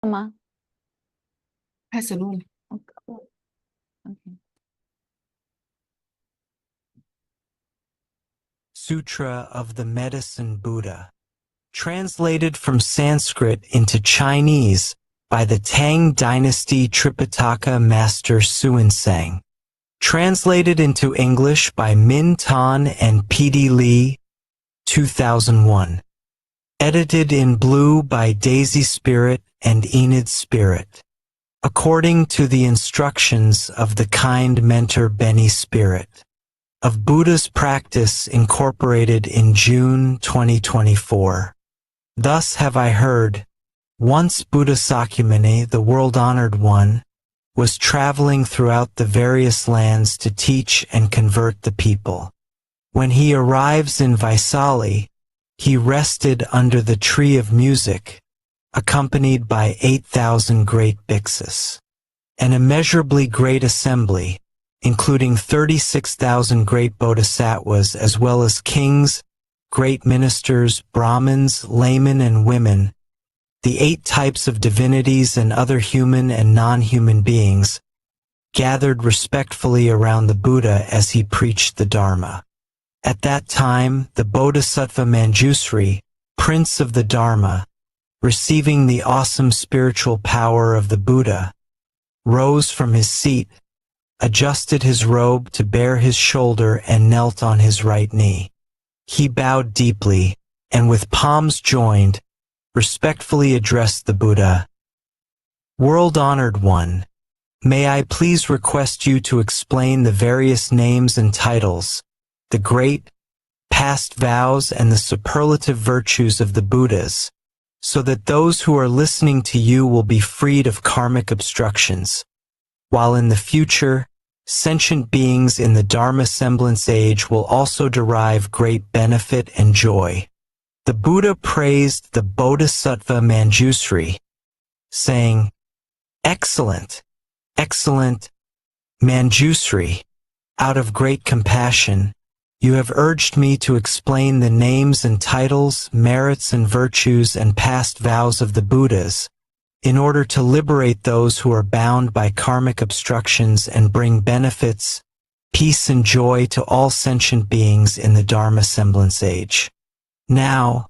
吗？开始录了。OK。Sutra of the Medicine Buddha, translated from Sanskrit into Chinese by the Tang Dynasty Tripitaka Master Xuanzang, translated into English by Min Tan and P.D. Lee, 2001, edited in blue by Daisy Spirit and Enid Spirit, according to the instructions of the kind mentor Benny Spirit, of Buddha's Practice Incorporated in June 2024. Thus have I heard, once Buddha Sakyamuni, the world-honored one, was traveling throughout the various lands to teach and convert the people. When he arrives in Vaisali, he rested under the tree of music, accompanied by 8,000 great bhiksus. An immeasurably great assembly, including 36,000 great bodhisattvas as well as kings, great ministers, Brahmins, laymen and women, the 8 types of divinities and other human and non-human beings, gathered respectfully around the Buddha as he preached the Dharma. At that time, the Bodhisattva Manjusri, Prince of the Dharma, receiving the awesome spiritual power of the Buddha, rose from his seat, adjusted his robe to bare his shoulder and knelt on his right knee. He bowed deeply, and with palms joined, respectfully addressed the Buddha. World-honored one, may I please request you to explain the various names and titles, the great, past vows and the superlative virtues of the Buddhas, so that those who are listening to you will be freed of karmic obstructions, while in the future, sentient beings in the Dharma semblance age will also derive great benefit and joy. The Buddha praised the Bodhisattva Manjusri, saying, "Excellent, excellent, Manjusri, out of great compassion, you have urged me to explain the names and titles, merits and virtues and past vows of the Buddhas, in order to liberate those who are bound by karmic obstructions and bring benefits, peace and joy to all sentient beings in the Dharma semblance age. Now,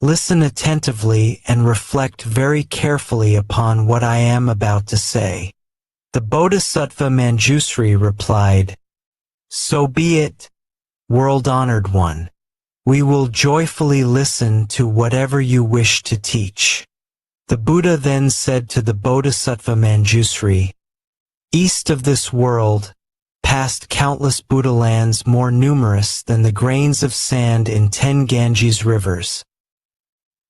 listen attentively and reflect very carefully upon what I am about to say." The Bodhisattva Manjusri replied, "So be it, world-honored one. We will joyfully listen to whatever you wish to teach." The Buddha then said to the Bodhisattva Manjusri, "East of this world, past countless Buddha lands more numerous than the grains of sand in 10 Ganges rivers,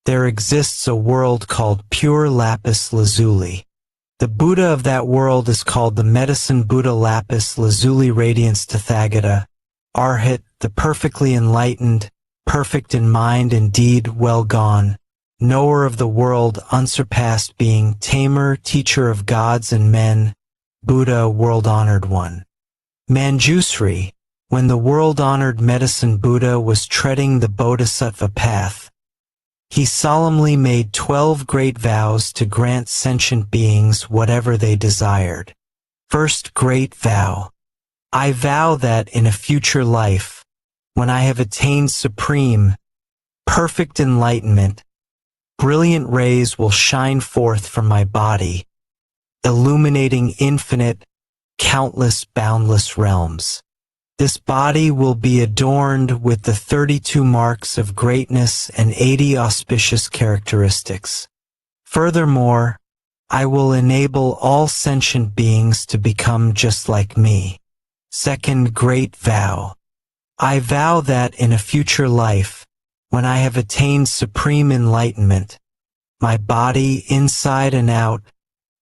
there exists a world called pure lapis lazuli. The Buddha of that world is called the Medicine Buddha Lapis Lazuli Radiance Tathagata, Arhat, the perfectly enlightened, perfect in mind and deed, well gone, knower of the world, unsurpassed being, tamer, teacher of gods and men, Buddha, world-honored one." Manjusri, when the world-honored Medicine Buddha was treading the Bodhisattva path, he solemnly made 12 great vows to grant sentient beings whatever they desired. First great vow. I vow that in a future life, when I have attained supreme, perfect enlightenment, brilliant rays will shine forth from my body, illuminating infinite, countless, boundless realms. This body will be adorned with the 32 marks of greatness and 80 auspicious characteristics. Furthermore, I will enable all sentient beings to become just like me. Second great vow. I vow that in a future life, when I have attained supreme enlightenment, my body, inside and out,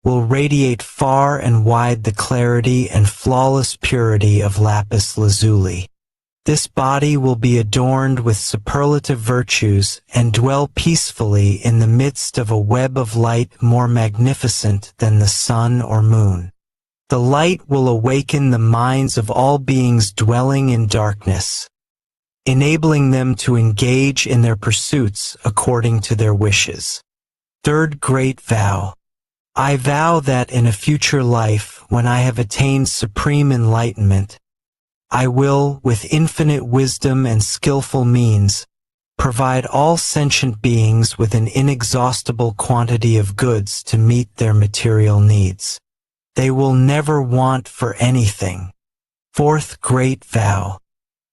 will radiate far and wide the clarity and flawless purity of lapis lazuli. This body will be adorned with superlative virtues and dwell peacefully in the midst of a web of light more magnificent than the sun or moon. The light will awaken the minds of all beings dwelling in darkness, enabling them to engage in their pursuits according to their wishes. Third great vow. I vow that in a future life, when I have attained supreme enlightenment, I will, with infinite wisdom and skillful means, provide all sentient beings with an inexhaustible quantity of goods to meet their material needs. They will never want for anything. Fourth Great Vow.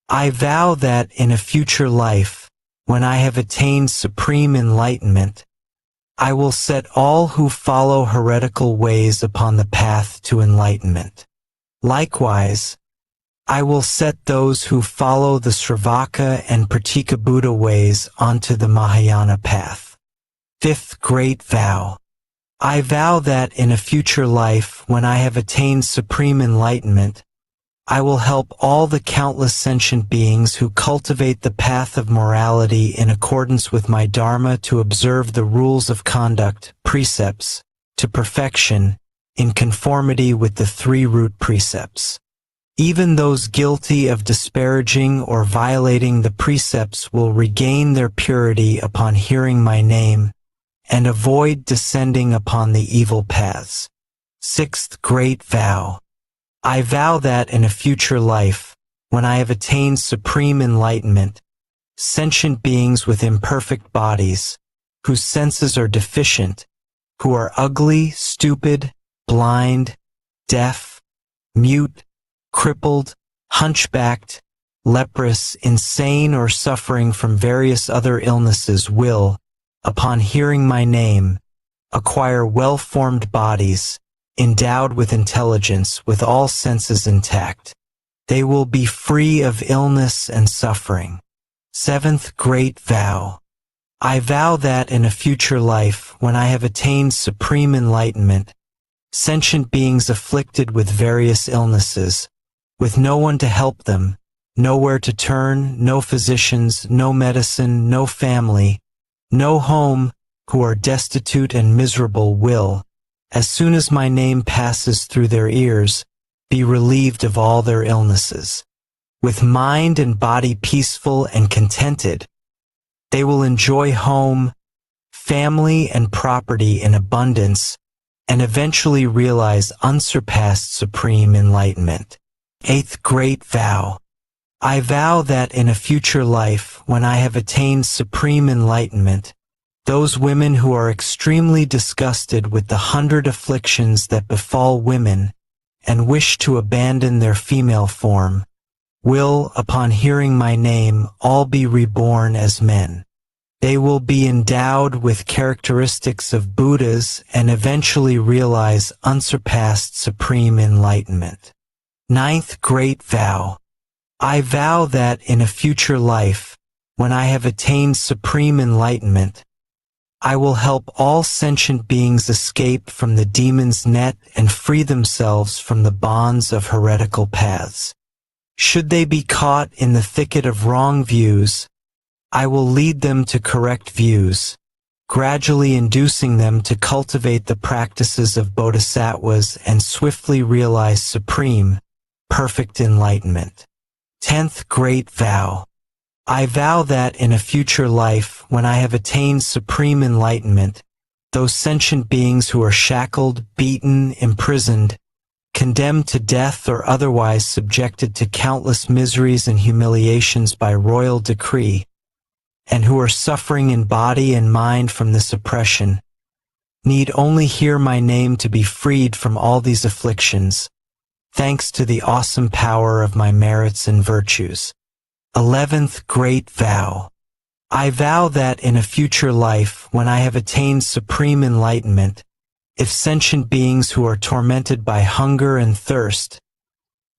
I vow that in a future life, when I have attained supreme enlightenment, I will set all who follow heretical ways upon the path to enlightenment. Likewise, I will set those who follow the Sravaka and Pratika Buddha ways onto the Mahayana path. Fifth Great Vow. I vow that in a future life, when I have attained supreme enlightenment, I will help all the countless sentient beings who cultivate the path of morality in accordance with my Dharma to observe the rules of conduct, precepts, to perfection, in conformity with the three root precepts. Even those guilty of disparaging or violating the precepts will regain their purity upon hearing my name, and avoid descending upon the evil paths. Sixth Great Vow. I vow that in a future life, when I have attained supreme enlightenment, sentient beings with imperfect bodies, whose senses are deficient, who are ugly, stupid, blind, deaf, mute, crippled, hunchbacked, leprous, insane, or suffering from various other illnesses will, upon hearing my name, acquire well-formed bodies, endowed with intelligence, with all senses intact. They will be free of illness and suffering. Seventh Great Vow. I vow that in a future life, when I have attained supreme enlightenment, sentient beings afflicted with various illnesses, with no one to help them, nowhere to turn, no physicians, no medicine, no family, no home, who are destitute and miserable will, as soon as my name passes through their ears, be relieved of all their illnesses. With mind and body peaceful and contented, they will enjoy home, family, and property in abundance, and eventually realize unsurpassed supreme enlightenment. Eighth Great Vow. I vow that in a future life, when I have attained supreme enlightenment, those women who are extremely disgusted with the 100 afflictions that befall women and wish to abandon their female form, will, upon hearing my name, all be reborn as men. They will be endowed with characteristics of Buddhas and eventually realize unsurpassed supreme enlightenment. Ninth Great Vow. I vow that in a future life, when I have attained supreme enlightenment, I will help all sentient beings escape from the demon's net and free themselves from the bonds of heretical paths. Should they be caught in the thicket of wrong views, I will lead them to correct views, gradually inducing them to cultivate the practices of Bodhisattvas and swiftly realize supreme, perfect enlightenment. 10th Great Vow. I vow that in a future life, when I have attained supreme enlightenment, those sentient beings who are shackled, beaten, imprisoned, condemned to death or otherwise subjected to countless miseries and humiliations by royal decree, and who are suffering in body and mind from this oppression, need only hear my name to be freed from all these afflictions, thanks to the awesome power of my merits and virtues. 11th Great Vow. I vow that in a future life, when I have attained supreme enlightenment, if sentient beings who are tormented by hunger and thirst,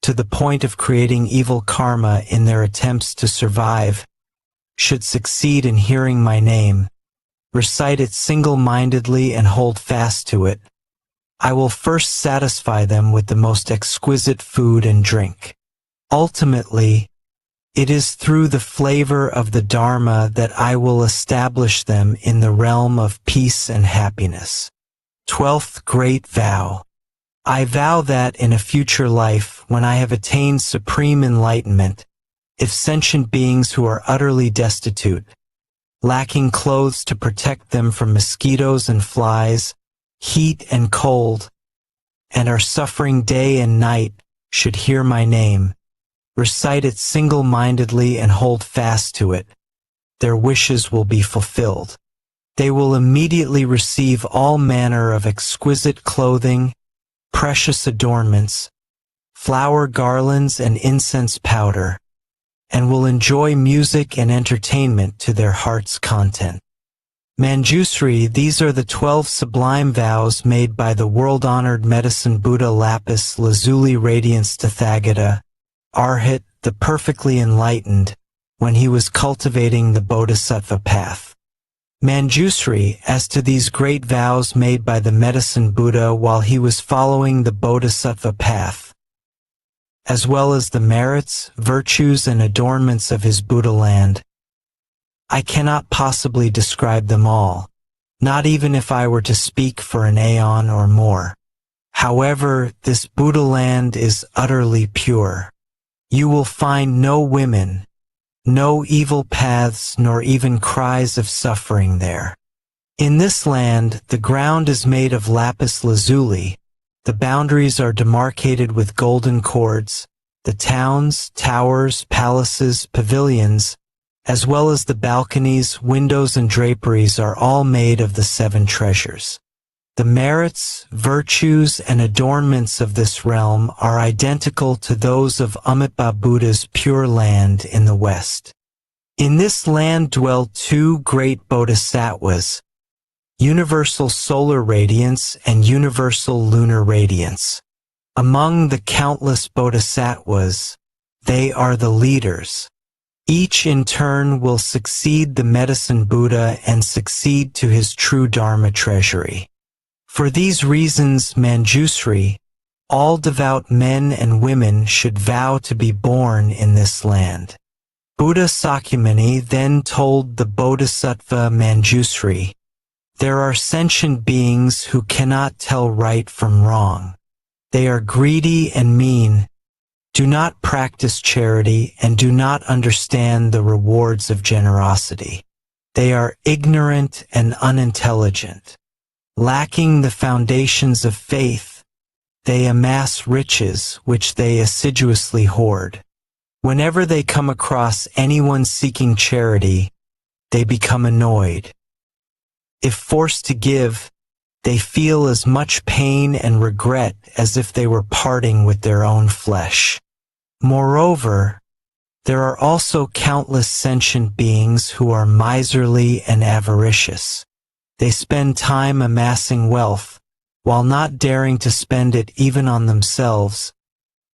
to the point of creating evil karma in their attempts to survive, should succeed in hearing my name, recite it single-mindedly and hold fast to it, I will first satisfy them with the most exquisite food and drink. Ultimately, it is through the flavor of the Dharma that I will establish them in the realm of peace and happiness. 12th Great Vow. I vow that in a future life, when I have attained supreme enlightenment, if sentient beings who are utterly destitute, lacking clothes to protect them from mosquitoes and flies, heat and cold, and are suffering day and night should hear my name, recite it single-mindedly and hold fast to it, their wishes will be fulfilled. They will immediately receive all manner of exquisite clothing, precious adornments, flower garlands and incense powder, and will enjoy music and entertainment to their heart's content. Manjusri, these are the 12 sublime vows made by the world-honored medicine Buddha Lapis Lazuli Radiance Tathagata, Arhat, the perfectly enlightened, when he was cultivating the Bodhisattva path. Manjusri, as to these great vows made by the medicine Buddha while he was following the Bodhisattva path, as well as the merits, virtues, and adornments of his Buddha land, I cannot possibly describe them all, not even if I were to speak for an aeon or more. However, this Buddha land is utterly pure. You will find no women, no evil paths, nor even cries of suffering there. In this land, the ground is made of lapis lazuli, the boundaries are demarcated with golden cords, the towns, towers, palaces, pavilions, as well as the balconies, windows, and draperies are all made of the 7 treasures. The merits, virtues, and adornments of this realm are identical to those of Amitabha Buddha's pure land in the West. In this land dwell 2 great Bodhisattvas, universal solar radiance and universal lunar radiance. Among the countless Bodhisattvas, they are the leaders. Each in turn will succeed the medicine Buddha and succeed to his true Dharma treasury. For these reasons, Manjusri, all devout men and women should vow to be born in this land. Buddha Sakyamuni then told the Bodhisattva Manjusri, there are sentient beings who cannot tell right from wrong. They are greedy and mean, do not practice charity, and do not understand the rewards of generosity. They are ignorant and unintelligent. Lacking the foundations of faith, they amass riches which they assiduously hoard. Whenever they come across anyone seeking charity, they become annoyed. If forced to give, they feel as much pain and regret as if they were parting with their own flesh. Moreover, there are also countless sentient beings who are miserly and avaricious. They spend time amassing wealth, while not daring to spend it even on themselves,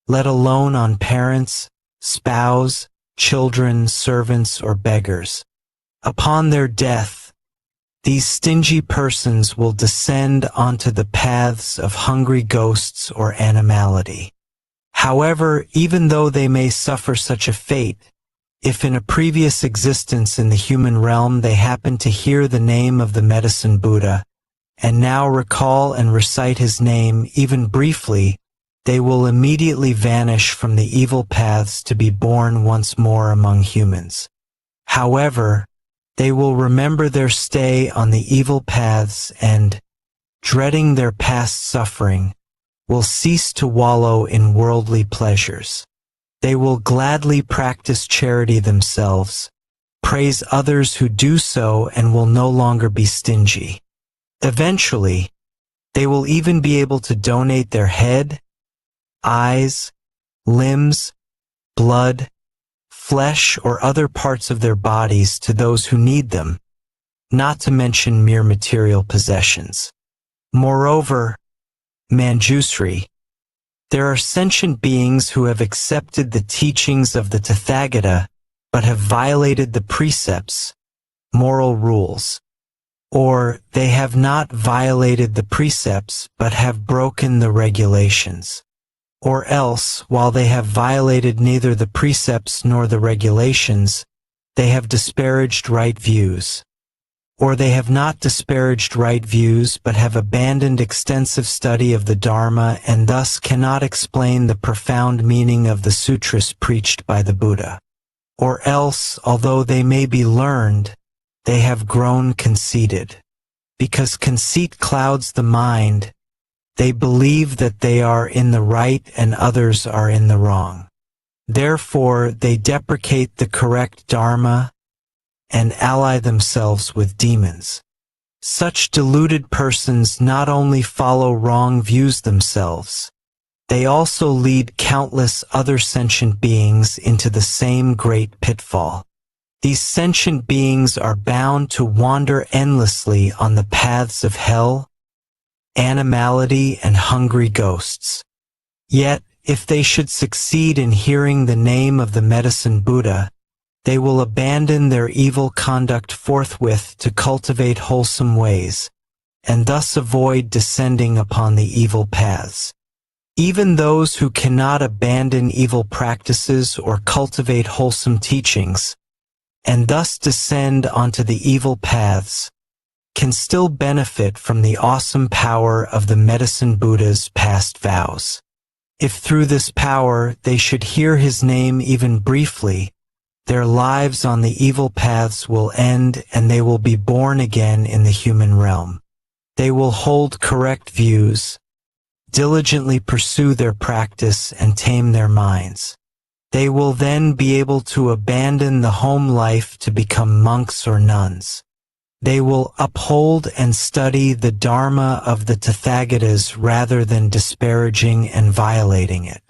let alone on parents, spouse, children, servants, or beggars. Upon their death, these stingy persons will descend onto the paths of hungry ghosts or animality. However, even though they may suffer such a fate, if in a previous existence in the human realm they happen to hear the name of the medicine Buddha, and now recall and recite his name even briefly, they will immediately vanish from the evil paths to be born once more among humans. However, they will remember their stay on the evil paths and, dreading their past suffering, will cease to wallow in worldly pleasures. They will gladly practice charity themselves, praise others who do so, and will no longer be stingy. Eventually, they will even be able to donate their head, eyes, limbs, blood, flesh, or other parts of their bodies to those who need them, not to mention mere material possessions. Moreover, Manjusri, there are sentient beings who have accepted the teachings of the Tathagata but have violated the precepts, moral rules, or they have not violated the precepts but have broken the regulations. Or else, while they have violated neither the precepts nor the regulations, they have disparaged right views. Or they have not disparaged right views but have abandoned extensive study of the Dharma and thus cannot explain the profound meaning of the sutras preached by the Buddha. Or else, although they may be learned, they have grown conceited. Because conceit clouds the mind, they believe that they are in the right and others are in the wrong. Therefore, they deprecate the correct Dharma and ally themselves with demons. Such deluded persons not only follow wrong views themselves, they also lead countless other sentient beings into the same great pitfall. These sentient beings are bound to wander endlessly on the paths of hell, animality, and hungry ghosts. Yet, if they should succeed in hearing the name of the Medicine Buddha, they will abandon their evil conduct forthwith to cultivate wholesome ways, and thus avoid descending upon the evil paths. Even those who cannot abandon evil practices or cultivate wholesome teachings, and thus descend onto the evil paths, can still benefit from the awesome power of the Medicine Buddha's past vows. If through this power they should hear his name even briefly, their lives on the evil paths will end and they will be born again in the human realm. They will hold correct views, diligently pursue their practice, and tame their minds. They will then be able to abandon the home life to become monks or nuns. They will uphold and study the Dharma of the Tathagatas rather than disparaging and violating it.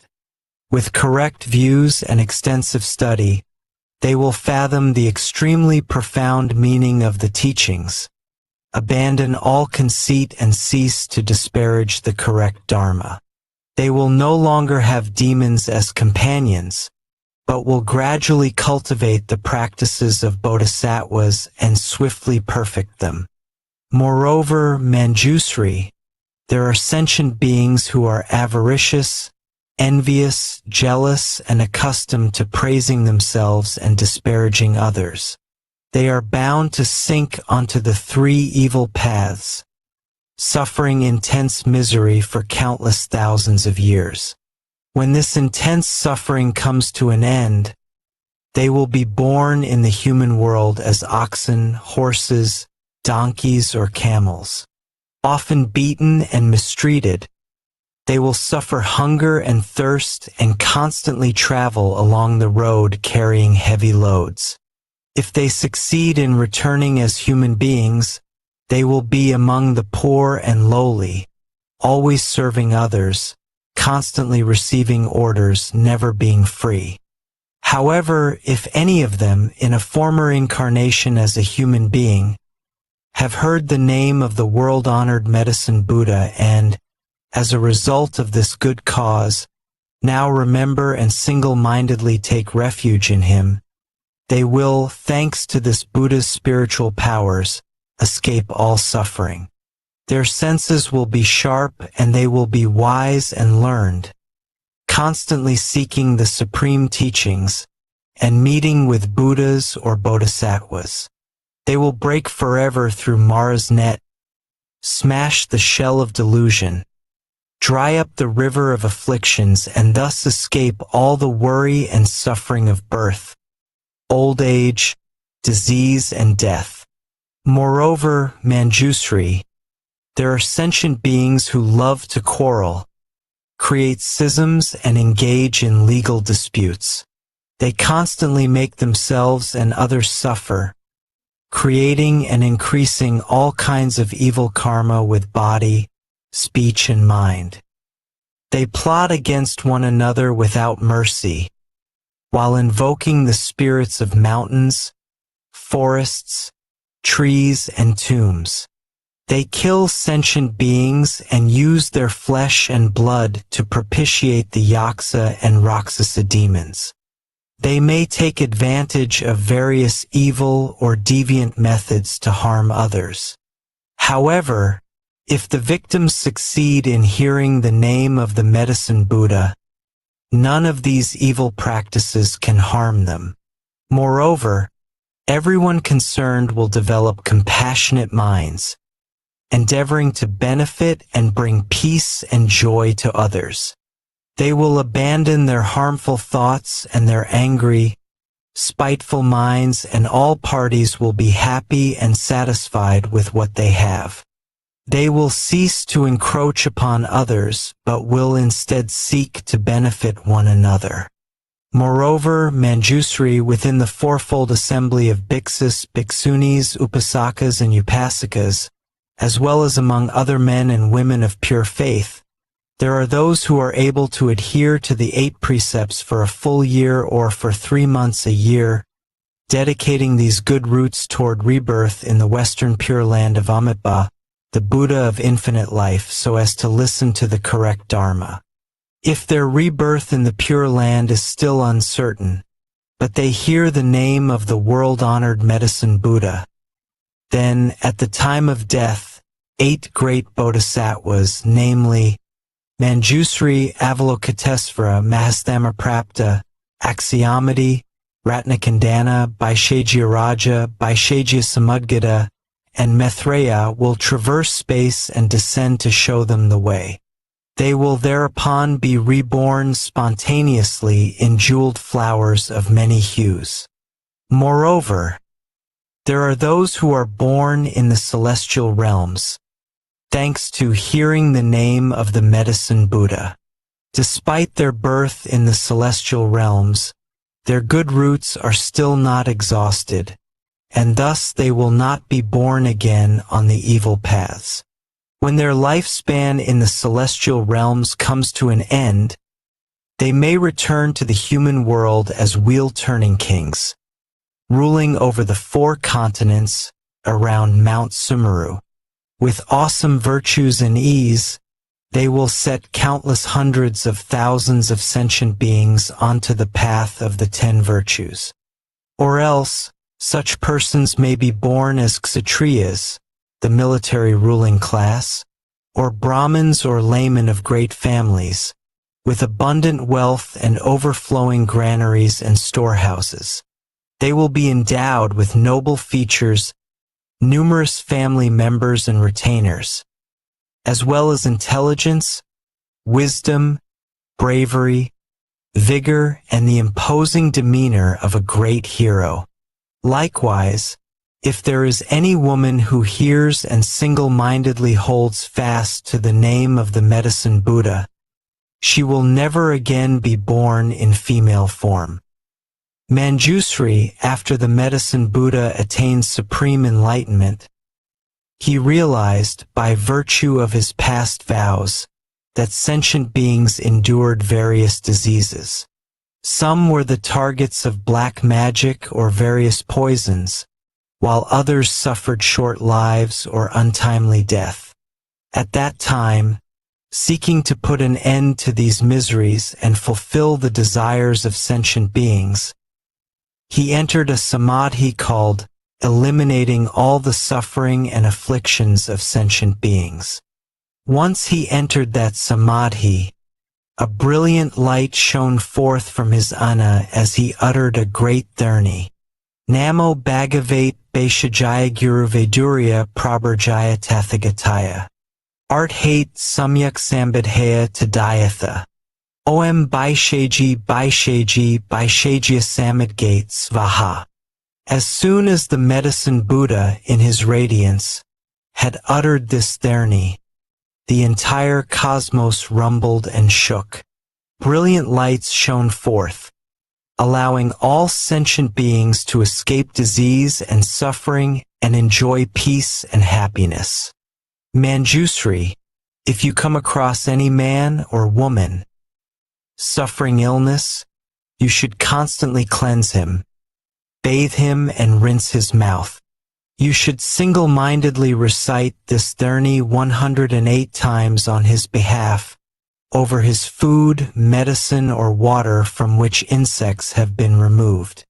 With correct views and extensive study, they will fathom the extremely profound meaning of the teachings, abandon all conceit and cease to disparage the correct Dharma. They will no longer have demons as companions, but will gradually cultivate the practices of Bodhisattvas and swiftly perfect them. Moreover, Manjusri, there are sentient beings who are avaricious, envious, jealous, and accustomed to praising themselves and disparaging others. They are bound to sink onto the three evil paths, suffering intense misery for countless thousands of years. When this intense suffering comes to an end, they will be born in the human world as oxen, horses, donkeys, or camels. Often beaten and mistreated, they will suffer hunger and thirst and constantly travel along the road carrying heavy loads. If they succeed in returning as human beings, they will be among the poor and lowly, always serving others, constantly receiving orders, never being free. However, if any of them, in a former incarnation as a human being, have heard the name of the world-honored Medicine Buddha and, as a result of this good cause, now remember and single-mindedly take refuge in him, they will, thanks to this Buddha's spiritual powers, escape all suffering. Their senses will be sharp and they will be wise and learned, constantly seeking the supreme teachings and meeting with Buddhas or Bodhisattvas. They will break forever through Mara's net, smash the shell of delusion, dry up the river of afflictions, and thus escape all the worry and suffering of birth, old age, disease, and death. Moreover, Manjusri, there are sentient beings who love to quarrel, create schisms, and engage in legal disputes. They constantly make themselves and others suffer, creating and increasing all kinds of evil karma with body, speech, and mind. They plot against one another without mercy, while invoking the spirits of mountains, forests, trees, and tombs. They kill sentient beings and use their flesh and blood to propitiate the Yaksa and Rakshasa demons. They may take advantage of various evil or deviant methods to harm others. However, if the victims succeed in hearing the name of the Medicine Buddha, none of these evil practices can harm them. Moreover, everyone concerned will develop compassionate minds, endeavoring to benefit and bring peace and joy to others. They will abandon their harmful thoughts and their angry, spiteful minds, and all parties will be happy and satisfied with what they have. They will cease to encroach upon others, but will instead seek to benefit one another. Moreover, Manjusri within the fourfold assembly of bhiksus, bhiksunis, upasakas, and upasikas, as well as among other men and women of pure faith, there are those who are able to adhere to the 8 precepts for a full year or for 3 months a year, dedicating these good roots toward rebirth in the Western Pure Land of Amitabha, the Buddha of infinite life, so as to listen to the correct Dharma. If their rebirth in the Pure Land is still uncertain, but they hear the name of the world-honored Medicine Buddha, then, at the time of death, 8 great Bodhisattvas, namely Manjusri, Avalokitesvara, Mahasthamaprapta, Akshayamati, Ratnakandana, Vaishajyaraja, Vaishajyasamudgata, and Maitreya will traverse space and descend to show them the way. They will thereupon be reborn spontaneously in jeweled flowers of many hues. Moreover, there are those who are born in the celestial realms, thanks to hearing the name of the Medicine Buddha. Despite their birth in the celestial realms, their good roots are still not exhausted, and thus they will not be born again on the evil paths. When their lifespan in the celestial realms comes to an end, they may return to the human world as wheel-turning kings, ruling over the 4 continents around Mount Sumeru. With awesome virtues and ease, they will set countless hundreds of thousands of sentient beings onto the path of the 10 virtues. Or else, such persons may be born as Kshatriyas, the military ruling class, or Brahmins or laymen of great families, with abundant wealth and overflowing granaries and storehouses. They will be endowed with noble features, numerous family members and retainers, as well as intelligence, wisdom, bravery, vigor, and the imposing demeanor of a great hero. Likewise, if there is any woman who hears and single-mindedly holds fast to the name of the Medicine Buddha, she will never again be born in female form. Manjusri, after the Medicine Buddha attained supreme enlightenment, he realized, by virtue of his past vows, that sentient beings endured various diseases. Some were the targets of black magic or various poisons, while others suffered short lives or untimely death. At that time, seeking to put an end to these miseries and fulfill the desires of sentient beings, he entered a samadhi called eliminating all the suffering and afflictions of sentient beings. Once he entered that samadhi, a brilliant light shone forth from his ana as he uttered a great dharani. Namo Bhagavate Vaishajaya Guruvedurya Prabharjaya Tathagataya. Art hate Samyak Sambadhaya Tadayatha. Om Baishaji Baishaji Baishajya Samadgate Svaha. As soon as the Medicine Buddha, in his radiance, had uttered this dharani, the entire cosmos rumbled and shook. Brilliant lights shone forth, allowing all sentient beings to escape disease and suffering and enjoy peace and happiness. Manjusri, if you come across any man or woman suffering illness, you should constantly cleanse him, bathe him, and rinse his mouth. You should single-mindedly recite this dharani 108 times on his behalf, over his food, medicine, or water from which insects have been removed.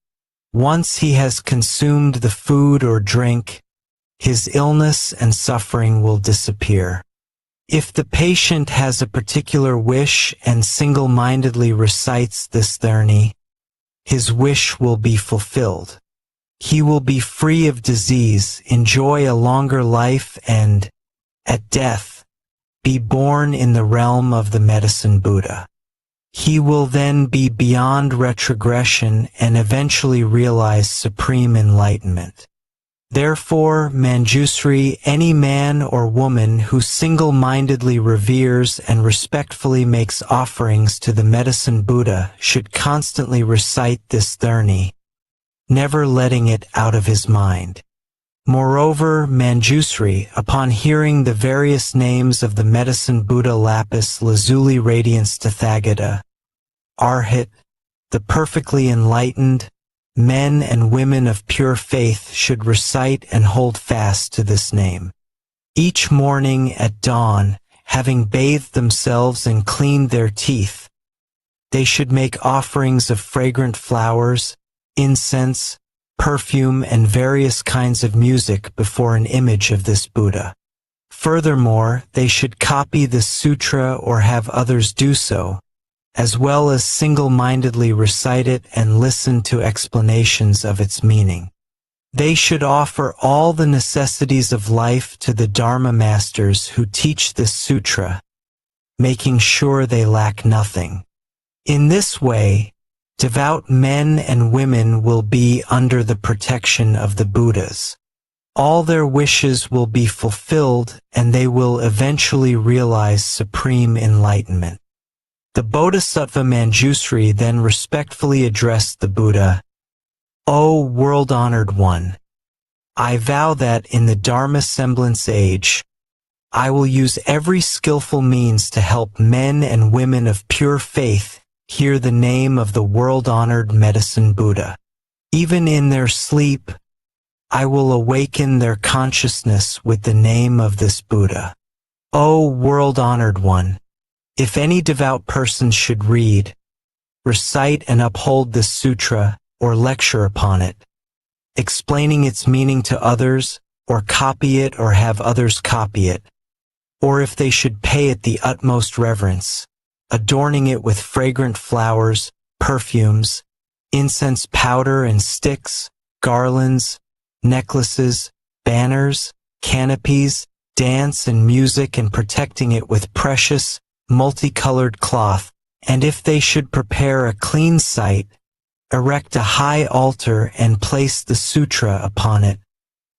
Once he has consumed the food or drink, his illness and suffering will disappear. If the patient has a particular wish and single-mindedly recites this dharani, his wish will be fulfilled. He will be free of disease, enjoy a longer life, and, at death, be born in the realm of the Medicine Buddha. He will then be beyond retrogression and eventually realize supreme enlightenment. Therefore, Manjusri, any man or woman who single-mindedly reveres and respectfully makes offerings to the Medicine Buddha should constantly recite this dharni, never letting it out of his mind. Moreover, Manjusri, upon hearing the various names of the Medicine Buddha lapis lazuli radiance Tathagata, Arhat, the perfectly enlightened, men and women of pure faith should recite and hold fast to this name. Each morning at dawn, having bathed themselves and cleaned their teeth, they should make offerings of fragrant flowers, incense, perfume, and various kinds of music before an image of this Buddha. Furthermore, they should copy this sutra or have others do so, as well as single-mindedly recite it and listen to explanations of its meaning. They should offer all the necessities of life to the Dharma masters who teach this sutra, making sure they lack nothing. In this way, devout men and women will be under the protection of the Buddhas. All their wishes will be fulfilled and they will eventually realize supreme enlightenment. The Bodhisattva Manjusri then respectfully addressed the Buddha, "O world-honored one, I vow that in the Dharma semblance age, I will use every skillful means to help men and women of pure faith hear the name of the world-honored Medicine Buddha. Even in their sleep, I will awaken their consciousness with the name of this Buddha. O world-honored one, if any devout person should read, recite and uphold this sutra or lecture upon it, explaining its meaning to others, or copy it or have others copy it, or if they should pay it the utmost reverence, adorning it with fragrant flowers, perfumes, incense powder and sticks, garlands, necklaces, banners, canopies, dance and music, and protecting it with precious, multicolored cloth, and if they should prepare a clean site, erect a high altar and place the sutra upon it,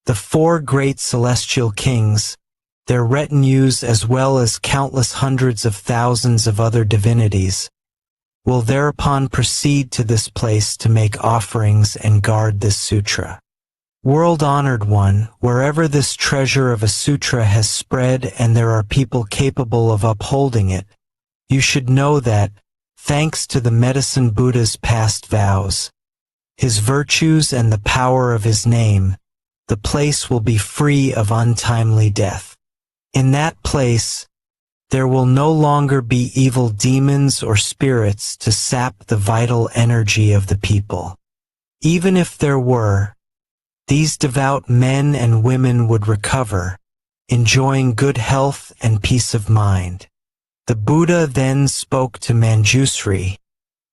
the 4 great celestial kings, their retinues as well as countless hundreds of thousands of other divinities, will thereupon proceed to this place to make offerings and guard this sutra. World-honored one, wherever this treasure of a sutra has spread and there are people capable of upholding it, you should know that, thanks to the Medicine Buddha's past vows, his virtues and the power of his name, the place will be free of untimely death. In that place, there will no longer be evil demons or spirits to sap the vital energy of the people. Even if there were, these devout men and women would recover, enjoying good health and peace of mind. The Buddha then spoke to Manjusri,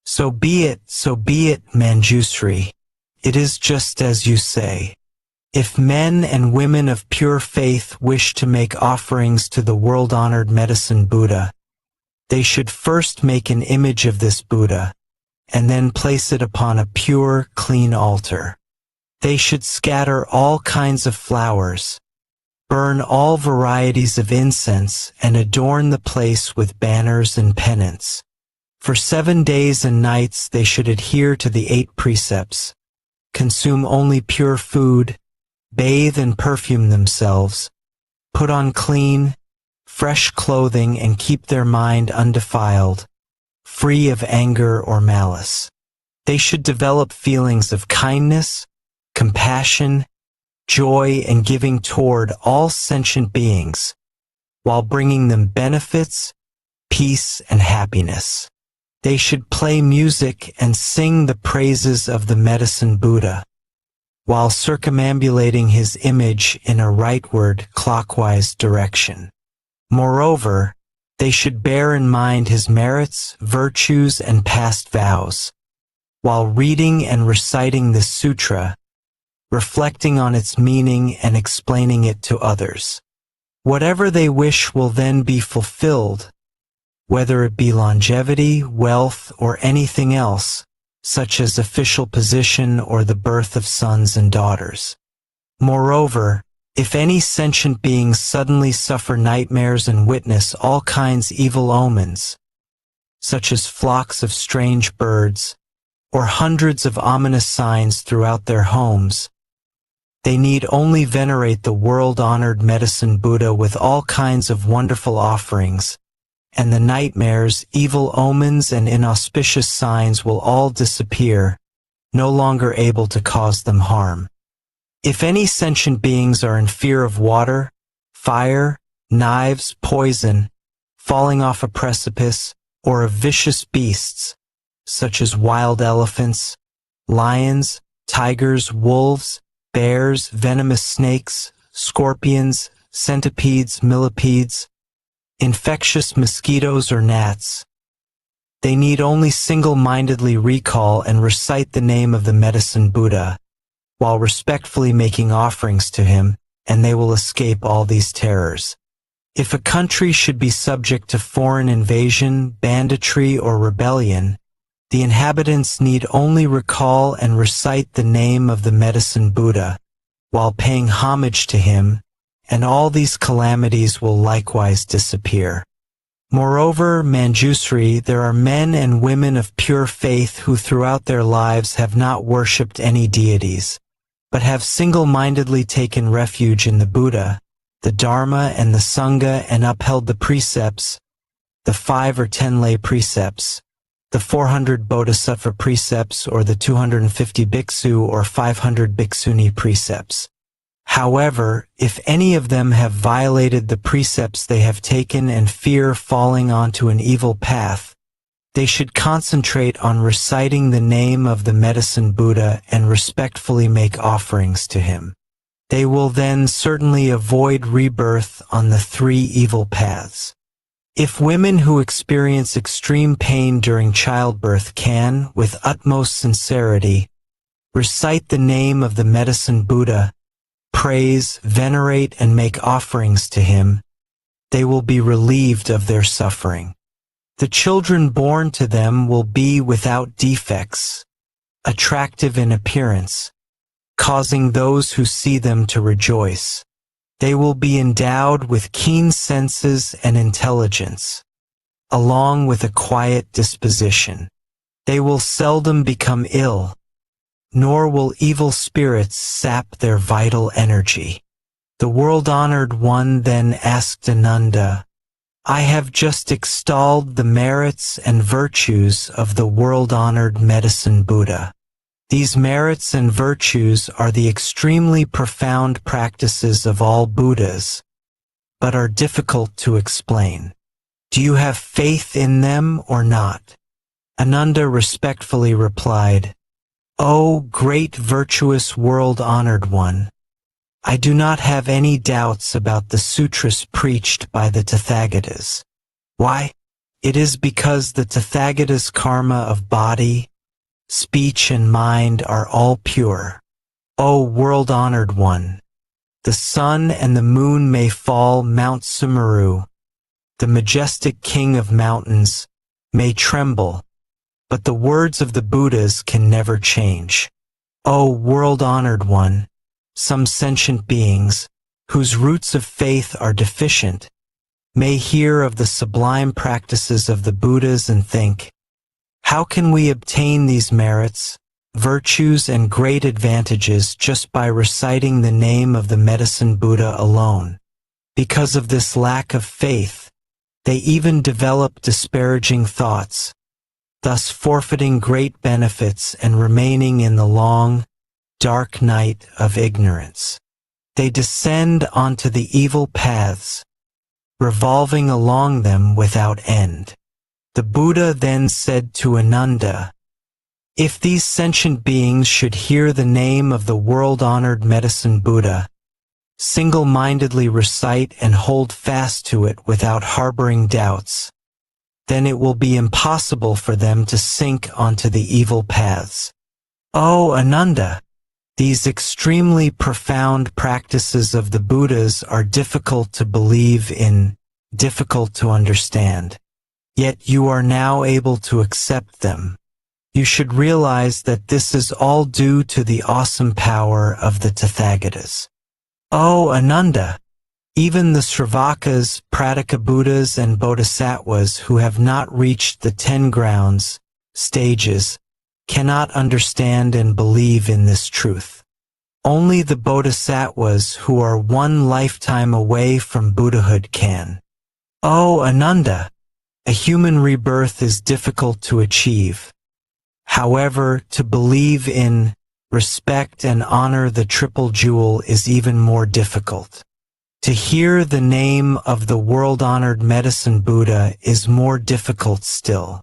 so be it, Manjusri. It is just as you say. If men and women of pure faith wish to make offerings to the world-honored Medicine Buddha, they should first make an image of this Buddha, and then place it upon a pure, clean altar. They should scatter all kinds of flowers, burn all varieties of incense, and adorn the place with banners and pennants. For 7 days and nights they should adhere to the 8 precepts, consume only pure food, bathe and perfume themselves, put on clean, fresh clothing, and keep their mind undefiled, free of anger or malice. They should develop feelings of kindness, compassion, joy, and giving toward all sentient beings, while bringing them benefits, peace, and happiness. They should play music and sing the praises of the Medicine Buddha, while circumambulating his image in a rightward, clockwise direction. Moreover, they should bear in mind his merits, virtues, and past vows, while reading and reciting the sutra, reflecting on its meaning and explaining it to others. Whatever they wish will then be fulfilled, whether it be longevity, wealth, or anything else, such as official position or the birth of sons and daughters. Moreover, if any sentient beings suddenly suffer nightmares and witness all kinds evil omens, such as flocks of strange birds, or hundreds of ominous signs throughout their homes, they need only venerate the world-honored Medicine Buddha with all kinds of wonderful offerings, and the nightmares, evil omens, and inauspicious signs will all disappear, no longer able to cause them harm. If any sentient beings are in fear of water, fire, knives, poison, falling off a precipice, or of vicious beasts, such as wild elephants, lions, tigers, wolves, bears, venomous snakes, scorpions, centipedes, millipedes, infectious mosquitoes or gnats, they need only single-mindedly recall and recite the name of the Medicine Buddha, while respectfully making offerings to him, and they will escape all these terrors. If a country should be subject to foreign invasion, banditry, or rebellion, the inhabitants need only recall and recite the name of the Medicine Buddha, while paying homage to him, and all these calamities will likewise disappear. Moreover, Manjusri, there are men and women of pure faith who throughout their lives have not worshipped any deities, but have single-mindedly taken refuge in the Buddha, the Dharma, and the Sangha, and upheld the precepts, the 5 or 10 lay precepts, the 400 Bodhisattva precepts, or the 250 bhiksu or 500 bhikshuni precepts. However, if any of them have violated the precepts they have taken and fear falling onto an evil path, they should concentrate on reciting the name of the Medicine Buddha and respectfully make offerings to him. They will then certainly avoid rebirth on the 3 evil paths. If women who experience extreme pain during childbirth can, with utmost sincerity, recite the name of the Medicine Buddha, praise, venerate, and make offerings to him, they will be relieved of their suffering. The children born to them will be without defects, attractive in appearance, causing those who see them to rejoice. They will be endowed with keen senses and intelligence, along with a quiet disposition. They will seldom become ill, nor will evil spirits sap their vital energy. The world-honored one then asked Ananda, I have just extolled the merits and virtues of the world-honored Medicine Buddha. These merits and virtues are the extremely profound practices of all Buddhas, but are difficult to explain. Do you have faith in them or not? Ananda respectfully replied, O great virtuous world-honored one, I do not have any doubts about the sutras preached by the Tathagatas. Why? It is because the Tathagatas' karma of body, speech, and mind are all pure. O world-honored one, the sun and the moon may fall, Mount Sumeru, the majestic king of mountains, may tremble, but the words of the Buddhas can never change. O world-honored one, some sentient beings, whose roots of faith are deficient, may hear of the sublime practices of the Buddhas and think, how can we obtain these merits, virtues, and great advantages just by reciting the name of the Medicine Buddha alone? Because of this lack of faith, they even develop disparaging thoughts, thus forfeiting great benefits and remaining in the long, dark night of ignorance. They descend onto the evil paths, revolving along them without end. The Buddha then said to Ananda, if these sentient beings should hear the name of the world-honored Medicine Buddha, single-mindedly recite and hold fast to it without harboring doubts, then it will be impossible for them to sink onto the evil paths. O Ananda, these extremely profound practices of the Buddhas are difficult to believe in, difficult to understand. yet you are now able to accept them. You should realize that this is all due to the awesome power of the Tathagatas. O Ananda, even the Sravakas, Prataka Buddhas, and Bodhisattvas who have not reached the 10 grounds, stages, cannot understand and believe in this truth. Only the Bodhisattvas who are one lifetime away from Buddhahood can. O Ananda, a human rebirth is difficult to achieve. However, to believe in, respect, and honor the Triple Jewel is even more difficult. To hear the name of the world-honored Medicine Buddha is more difficult still.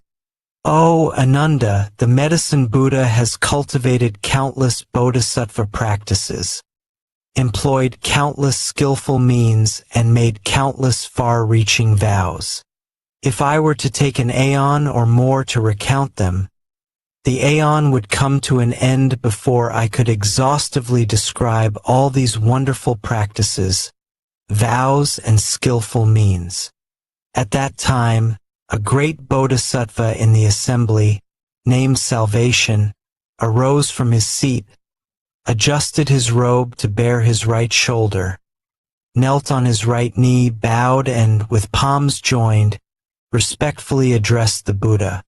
O Ananda, the Medicine Buddha has cultivated countless bodhisattva practices, employed countless skillful means, and made countless far-reaching vows. If I were to take an aeon or more to recount them, the aeon would come to an end before I could exhaustively describe all these wonderful practices, vows, and skillful means. At that time, a great bodhisattva in the assembly, named Salvation, arose from his seat, adjusted his robe to bare his right shoulder, knelt on his right knee, bowed, and, with palms joined, respectfully addressed the Buddha.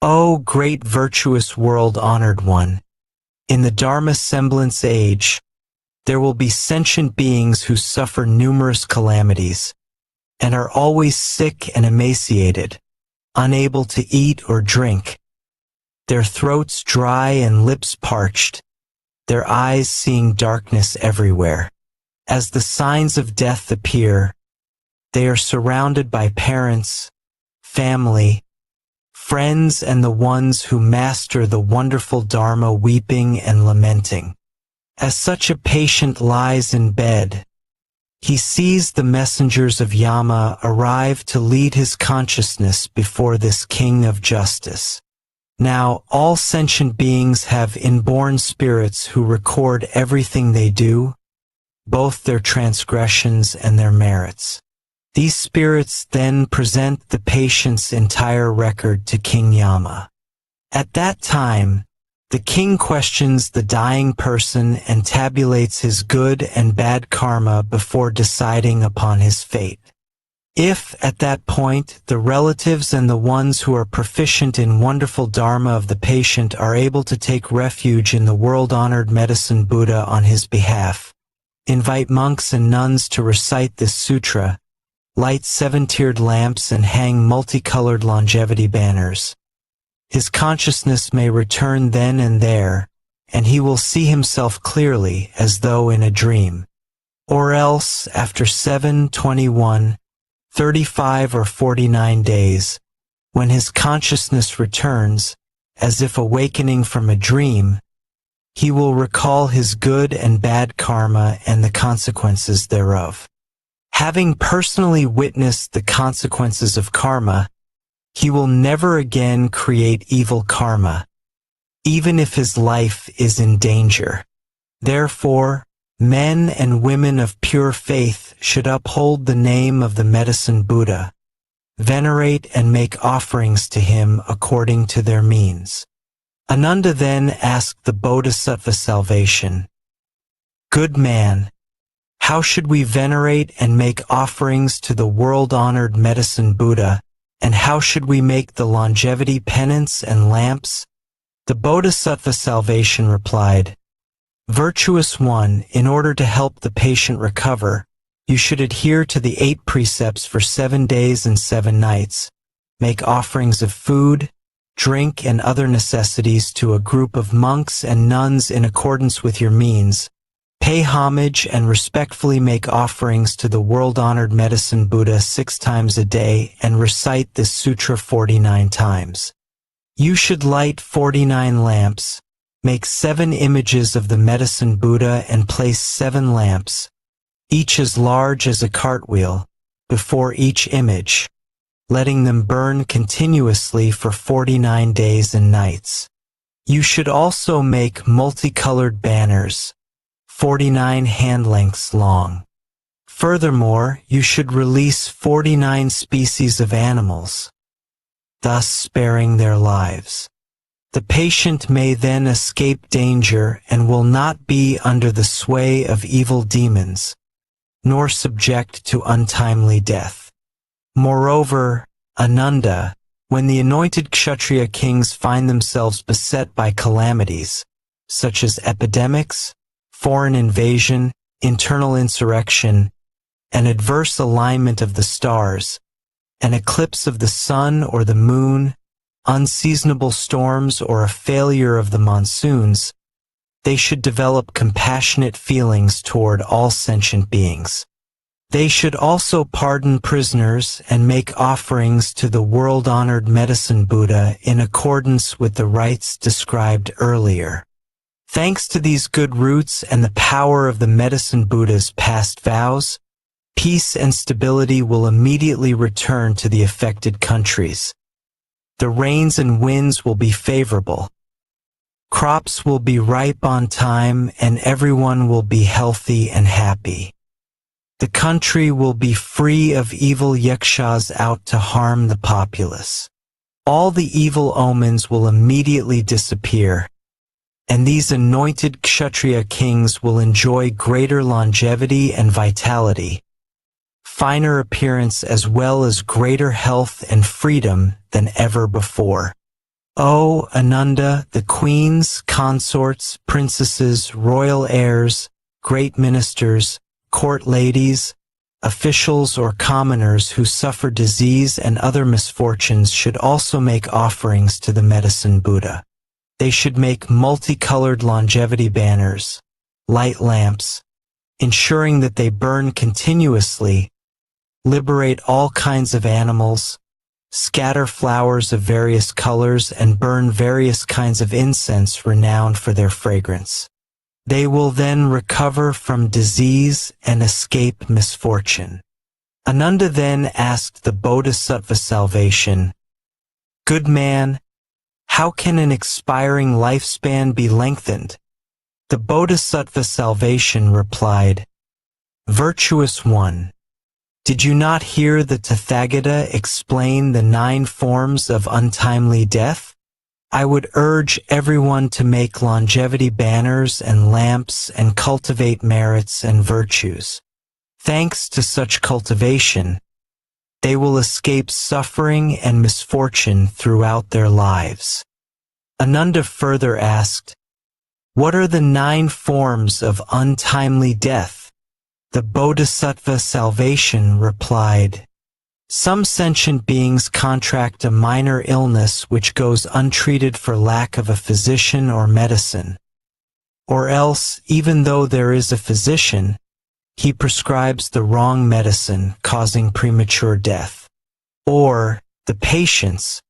O great virtuous world-honored one, in the Dharma semblance age, there will be sentient beings who suffer numerous calamities, and are always sick and emaciated, unable to eat or drink, their throats dry and lips parched, their eyes seeing darkness everywhere. As the signs of death appear, they are surrounded by parents, family, friends, and the ones who master the wonderful Dharma weeping and lamenting. As such a patient lies in bed, he sees the messengers of Yama arrive to lead his consciousness before this king of justice. Now, all sentient beings have inborn spirits who record everything they do, both their transgressions and their merits. These spirits then present the patient's entire record to King Yama. At that time, the king questions the dying person and tabulates his good and bad karma before deciding upon his fate. If, at that point, the relatives and the ones who are proficient in wonderful dharma of the patient are able to take refuge in the world-honored Medicine Buddha on his behalf, invite monks and nuns to recite this sutra, light 7-tiered lamps, and hang multicolored longevity banners, his consciousness may return then and there, and he will see himself clearly as though in a dream. Or else, after 7, 21, 35, or 49 days, when his consciousness returns, as if awakening from a dream, he will recall his good and bad karma and the consequences thereof. Having personally witnessed the consequences of karma, he will never again create evil karma, even if his life is in danger. Therefore, men and women of pure faith should uphold the name of the Medicine Buddha, venerate and make offerings to him according to their means. Ananda then asked the Bodhisattva Salvation, "Good man, how should we venerate and make offerings to the world-honored Medicine Buddha, and how should we make the longevity penance and lamps?" The Bodhisattva Salvation replied, "Virtuous one, in order to help the patient recover, you should adhere to the 8 precepts for 7 days and 7 nights, make offerings of food, drink, and other necessities to a group of monks and nuns in accordance with your means, pay homage and respectfully make offerings to the world-honored Medicine Buddha 6 times a day and recite this sutra 49 times. You should light 49 lamps, make 7 images of the Medicine Buddha and place 7 lamps, each as large as a cartwheel, before each image, letting them burn continuously for 49 days and nights. You should also make multicolored banners, 49 hand lengths long. Furthermore, you should release 49 species of animals, thus sparing their lives. The patient may then escape danger and will not be under the sway of evil demons, nor subject to untimely death. Moreover, Ananda, when the anointed Kshatriya kings find themselves beset by calamities, such as epidemics, foreign invasion, internal insurrection, an adverse alignment of the stars, an eclipse of the sun or the moon, unseasonable storms, or a failure of the monsoons, they should develop compassionate feelings toward all sentient beings. They should also pardon prisoners and make offerings to the world-honored Medicine Buddha in accordance with the rites described earlier. Thanks to these good roots and the power of the Medicine Buddha's past vows, peace and stability will immediately return to the affected countries. The rains and winds will be favorable. Crops will be ripe on time and everyone will be healthy and happy. The country will be free of evil yakshas out to harm the populace. All the evil omens will immediately disappear, and these anointed Kshatriya kings will enjoy greater longevity and vitality, finer appearance as well as greater health and freedom than ever before. O Ananda, the queens, consorts, princesses, royal heirs, great ministers, court ladies, officials or commoners who suffer disease and other misfortunes should also make offerings to the Medicine Buddha. They should make multicolored longevity banners, light lamps, ensuring that they burn continuously, liberate all kinds of animals, scatter flowers of various colors, and burn various kinds of incense renowned for their fragrance. They will then recover from disease and escape misfortune. Ananda then asked the Bodhisattva salvation, "Good man, how can an expiring lifespan be lengthened?" The Bodhisattva salvation replied, "Virtuous one, did you not hear the Tathagata explain the 9 forms of untimely death? I would urge everyone to make longevity banners and lamps and cultivate merits and virtues. Thanks to such cultivation, they will escape suffering and misfortune throughout their lives." Ananda further asked, "What are the 9 forms of untimely death?" The Bodhisattva salvation replied, "Some sentient beings contract a minor illness which goes untreated for lack of a physician or medicine. Or else, even though there is a physician, he prescribes the wrong medicine, causing premature death. Or, the patients,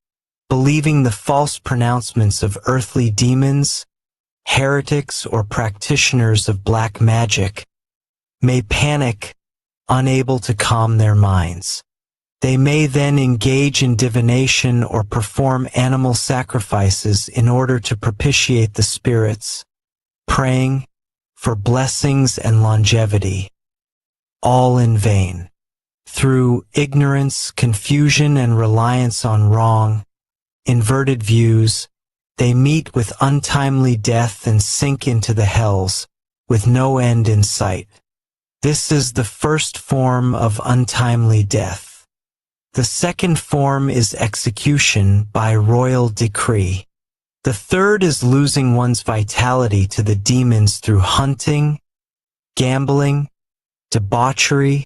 believing the false pronouncements of earthly demons, heretics, or practitioners of black magic, may panic, unable to calm their minds. They may then engage in divination or perform animal sacrifices in order to propitiate the spirits, praying for blessings and longevity, all in vain. Through ignorance, confusion, and reliance on wrong, inverted views, they meet with untimely death and sink into the hells, with no end in sight. This is the first form of untimely death. The second form is execution by royal decree. The third is losing one's vitality to the demons through hunting, gambling, debauchery,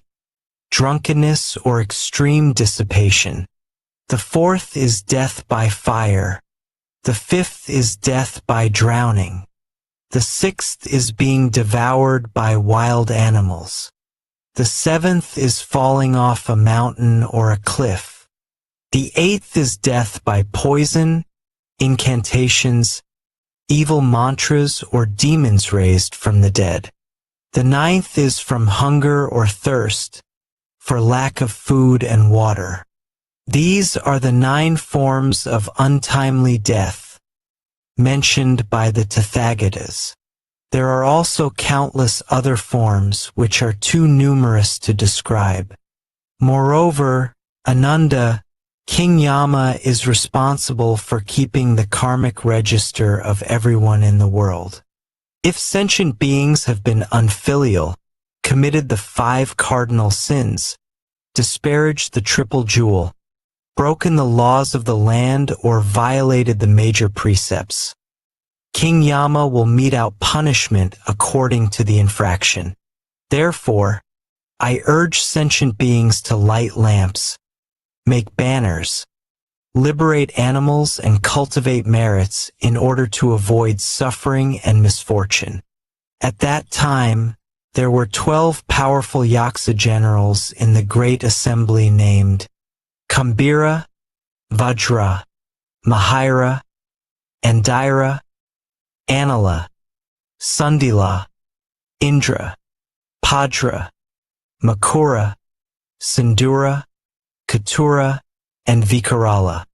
drunkenness, or extreme dissipation. The fourth is death by fire. The fifth is death by drowning. The sixth is being devoured by wild animals. The seventh is falling off a mountain or a cliff. The eighth is death by poison, incantations, evil mantras, or demons raised from the dead. The ninth is from hunger or thirst, for lack of food and water. These are the 9 forms of untimely death, mentioned by the Tathagatas. There are also countless other forms which are too numerous to describe. Moreover, Ananda, King Yama is responsible for keeping the karmic register of everyone in the world. If sentient beings have been unfilial, committed the 5 cardinal sins, disparaged the triple jewel, broken the laws of the land, or violated the major precepts, King Yama will mete out punishment according to the infraction. Therefore, I urge sentient beings to light lamps, make banners, liberate animals, and cultivate merits in order to avoid suffering and misfortune. At that time, there were 12 powerful Yaksa generals in the great assembly named Kambira, Vajra, Mahira, Andira, Anila, Sundila, Indra, Padra, Makura, Sindura, Katura, and Vikarala.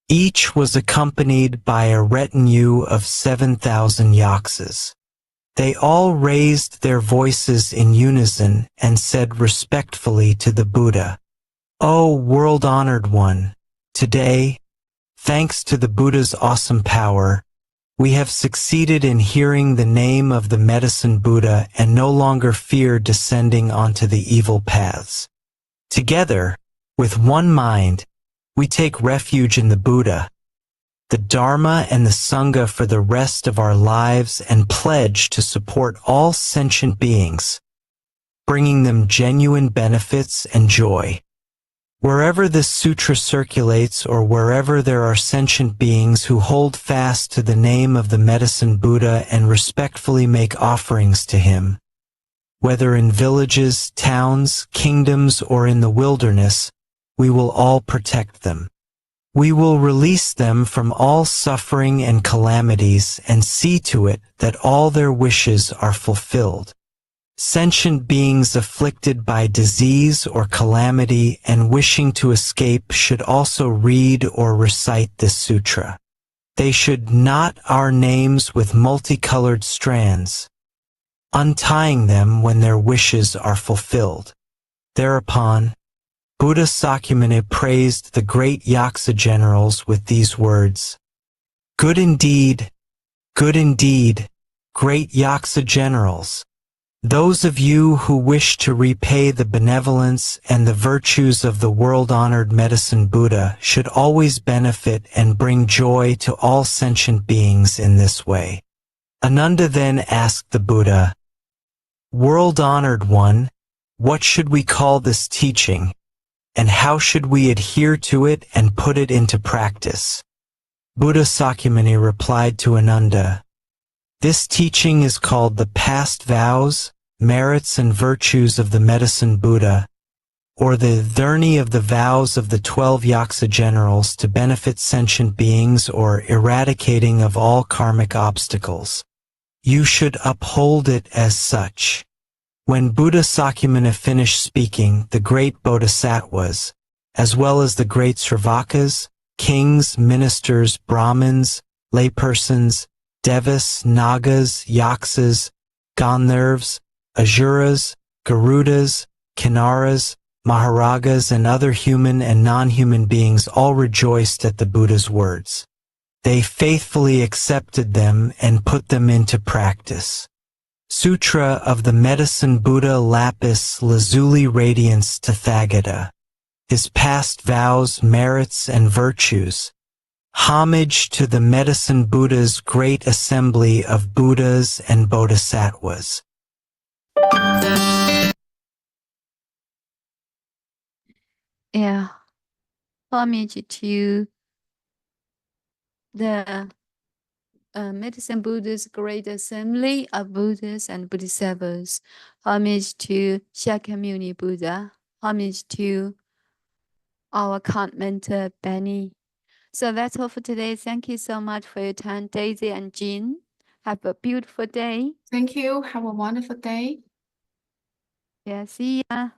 Each was accompanied by a retinue of 7,000 yaksas. They all raised their voices in unison and said respectfully to the Buddha, "O world-honored one, today, thanks to the Buddha's awesome power, we have succeeded in hearing the name of the Medicine Buddha and no longer fear descending onto the evil paths. Together, with one mind, we take refuge in the Buddha, the Dharma, and the Sangha for the rest of our lives and pledge to support all sentient beings, bringing them genuine benefits and joy. Wherever this sutra circulates or wherever there are sentient beings who hold fast to the name of the Medicine Buddha and respectfully make offerings to him, whether in villages, towns, kingdoms, or in the wilderness, we will all protect them. We will release them from all suffering and calamities and see to it that all their wishes are fulfilled. Sentient beings afflicted by disease or calamity and wishing to escape should also read or recite this sutra. They should knot our names with multicolored strands, untying them when their wishes are fulfilled." Thereupon, Buddha Sakyamuni praised the great Yaksa generals with these words, good indeed, great Yaksa generals. Those of you who wish to repay the benevolence and the virtues of the world-honored Medicine Buddha should always benefit and bring joy to all sentient beings in this way." Ananda then asked the Buddha, "World-honored one, what should we call this teaching, and how should we adhere to it and put it into practice?" Buddha Sakyamuni replied to Ananda, "This teaching is called the past vows, merits, and virtues of the Medicine Buddha, or the Dharni of the vows of the 12 Yaksa generals to benefit sentient beings or eradicating of all karmic obstacles. You should uphold it as such." When Buddha Sakyamuni finished speaking, the great Bodhisattvas, as well as the great Sravakas, kings, ministers, Brahmins, laypersons, Devas, Nagas, Yaksas, Gandharvas, Asuras, Garudas, Kinnaras, Maharagas, and other human and non-human beings all rejoiced at the Buddha's words. They faithfully accepted them and put them into practice. Sutra of the Medicine Buddha Lapis Lazuli Radiance Tathagata. His past vows, merits, and virtues. Homage to the Medicine Buddha's great assembly of Buddhas and Bodhisattvas. Yeah. Homage to the Medicine Buddha's great assembly of Buddhas and Bodhisattvas. Homage to Shakyamuni Buddha. Homage to our account mentor, Benny. So that's all for today. Thank you so much for your time, Daisy and Jean. Have a beautiful day. Thank you. Have a wonderful day. Yeah, see ya.